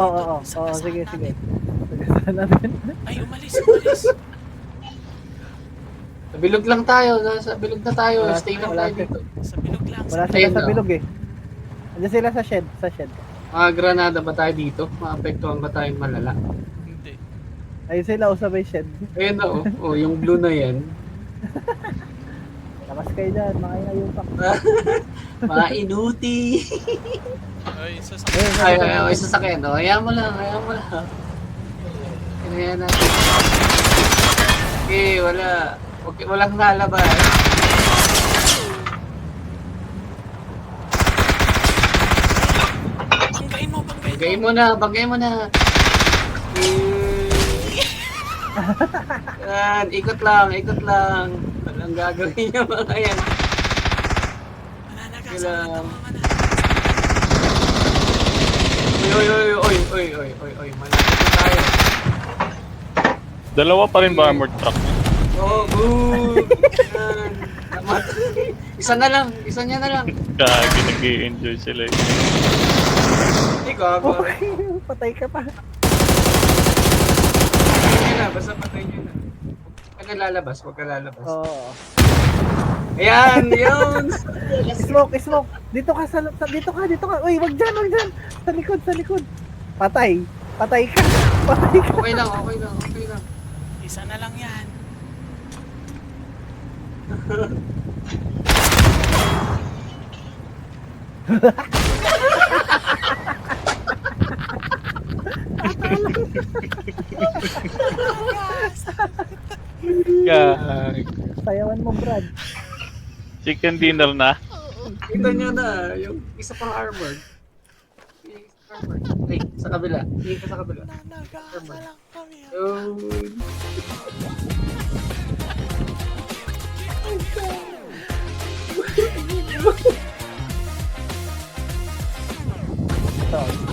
Oo, sige, sige. Sagasaan natin. Ay, umalis. Sa bilog lang tayo. Sa bilog na tayo. Stay lang Wala tayo dito. Sa bilog lang. Wala sila Ayun sa na. bilog eh. Andiyan sila sa shed, Mga granada ba tayo dito? Maapektuhan ba tayong malala? Hindi. Ayun sila, usabay shed. Ayun na oh. Oh, yung blue na yan. Labas kayo dyan, mga inayupak. Mga inuti. Ay, Ayun, Ay, sasakyan. Oh, hayaan mo lang. Kinayan natin. Okay, wala. Okay, walang lalabas. Banggain mo na. Yan, ikot lang. Walang gagawin yung mga yan. Kailangan. Oy, malapit na tayo. Dalawa pa rin ba armored truck? Oh, good. Yan. Namatay. Isa niya na lang. Kagi, nag-i-enjoy sila eh. Hindi gago. Okay, patay ka pa. Patay nyo na, basta patay nyo na. Huwag ka lalabas. Oo. Ayan, yun. Smoke. Dito ka. Uy, wag dyan. Sa likod. Patay ka. Okay lang. Isa na lang yan. Gag. Sayawan mo, Brad. Chicken dinner na. Kita nyo na, yung isa pang armored. Ay, sa kabila. Hindi ka sa kabila. Nanagasa lang kami. Yun. Ito.